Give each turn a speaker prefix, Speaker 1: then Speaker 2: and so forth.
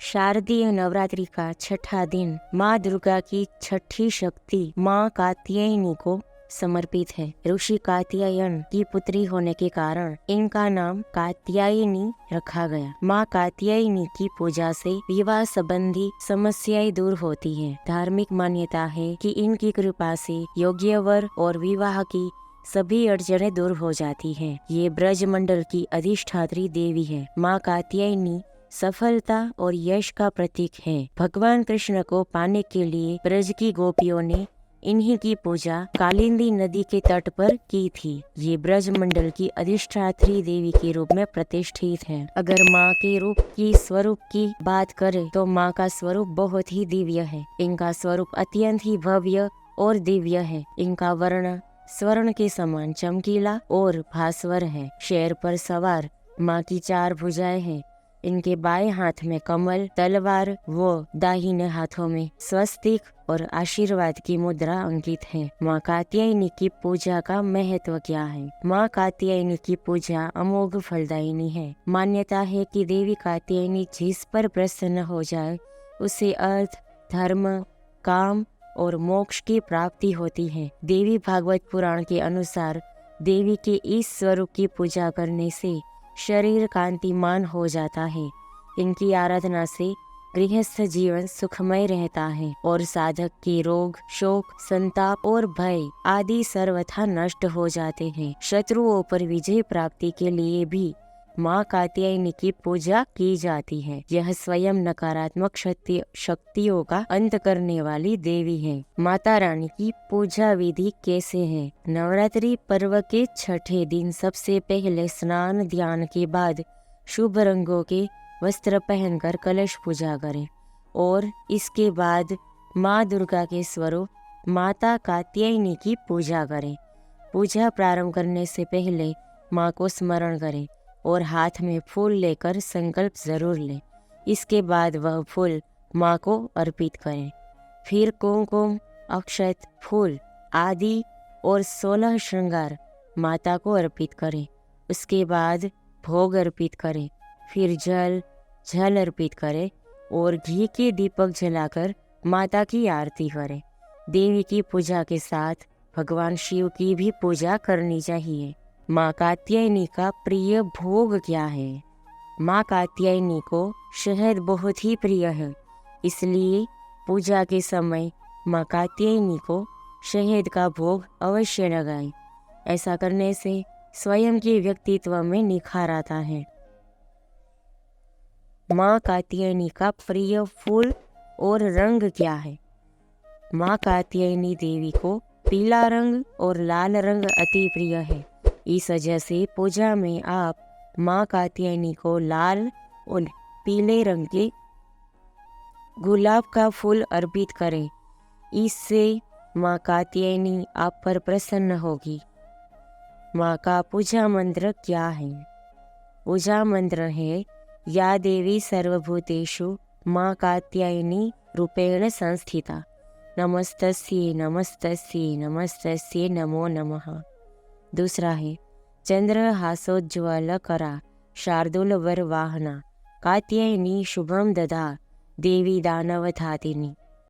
Speaker 1: शारदीय नवरात्रि का छठा दिन माँ दुर्गा की छठी शक्ति माँ कात्यायनी को समर्पित है। ऋषि कात्यायन की पुत्री होने के कारण इनका नाम कात्यायनी रखा गया। माँ कात्यायनी की पूजा से विवाह संबंधी समस्याएं दूर होती हैं। धार्मिक मान्यता है कि इनकी कृपा से योग्य वर और विवाह की सभी अड़चनें दूर हो जाती हैं। ये ब्रज मंडल की अधिष्ठात्री देवी है। माँ कात्यायनी सफलता और यश का प्रतीक है। भगवान कृष्ण को पाने के लिए ब्रज की गोपियों ने इन्हीं की पूजा कालिंदी नदी के तट पर की थी। ये ब्रज मंडल की अधिष्ठात्री देवी के रूप में प्रतिष्ठित है। अगर माँ के रूप की स्वरूप की बात करें तो माँ का स्वरूप बहुत ही दिव्य है। इनका स्वरूप अत्यंत ही भव्य और दिव्य है। इनका वर्ण स्वर्ण के समान चमकीला और भास्वर है। शेर पर सवार माँ की 4 भुजाएं हैं। इनके बाएं हाथ में कमल, तलवार व दाहिने हाथों में स्वस्तिक और आशीर्वाद की मुद्रा अंकित है। माँ कात्यायनी की पूजा का महत्व क्या है? माँ कात्यायनी की पूजा अमोघ फलदायिनी है। मान्यता है कि देवी कात्यायनी जिस पर प्रसन्न हो जाए उसे अर्थ, धर्म, काम और मोक्ष की प्राप्ति होती है। देवी भागवत पुराण के अनुसार देवी के इस स्वरूप की पूजा करने से शरीर कांतिमान हो जाता है। इनकी आराधना से गृहस्थ जीवन सुखमय रहता है और साधक के रोग, शोक, संताप और भय आदि सर्वथा नष्ट हो जाते हैं। शत्रुओं पर विजय प्राप्ति के लिए भी माँ कात्यायनी की पूजा की जाती है। यह स्वयं नकारात्मक शक्तियों का अंत करने वाली देवी है। माता रानी की पूजा विधि कैसे है? नवरात्रि पर्व के छठे दिन सबसे पहले स्नान ध्यान के बाद शुभ रंगों के वस्त्र पहनकर कलश पूजा करें और इसके बाद माँ दुर्गा के स्वरूप माता कात्यायनी की पूजा करें। पूजा प्रारंभ करने से पहले माँ को स्मरण करें और हाथ में फूल लेकर संकल्प जरूर लें। इसके बाद वह फूल माँ को अर्पित करें। फिर कुमकुम, अक्षत, फूल आदि और 16 श्रृंगार माता को अर्पित करें। उसके बाद भोग अर्पित करें। फिर जल अर्पित करें और घी के दीपक जलाकर माता की आरती करें। देवी की पूजा के साथ भगवान शिव की भी पूजा करनी चाहिए। माँ कात्यायनी का प्रिय भोग क्या है? माँ कात्यायनी को शहद बहुत ही प्रिय है, इसलिए पूजा के समय माँ कात्यायनी को शहद का भोग अवश्य लगाएं। ऐसा करने से स्वयं के व्यक्तित्व में निखार आता है। माँ कात्यायनी का प्रिय फूल और रंग क्या है? माँ कात्यायनी देवी को पीला रंग और लाल रंग अति प्रिय है। इस वजह से पूजा में आप माँ कात्यायनी को लाल और पीले रंग के गुलाब का फूल अर्पित करें। इससे माँ कात्यायनी आप पर प्रसन्न होगी। माँ का पूजा मंत्र क्या है? पूजा मंत्र है या देवी सर्वभूतेषु माँ कात्यायनी रूपेण संस्थिता, नमस्तस्यै नमस्तस्यै नमस्तस्यै नमो नमः। दूसरा है चंद्रहासोज्ज्वल करा शार्दूल वर वाहना कात्यायनी शुभम दधा देवी दानवधातिनी।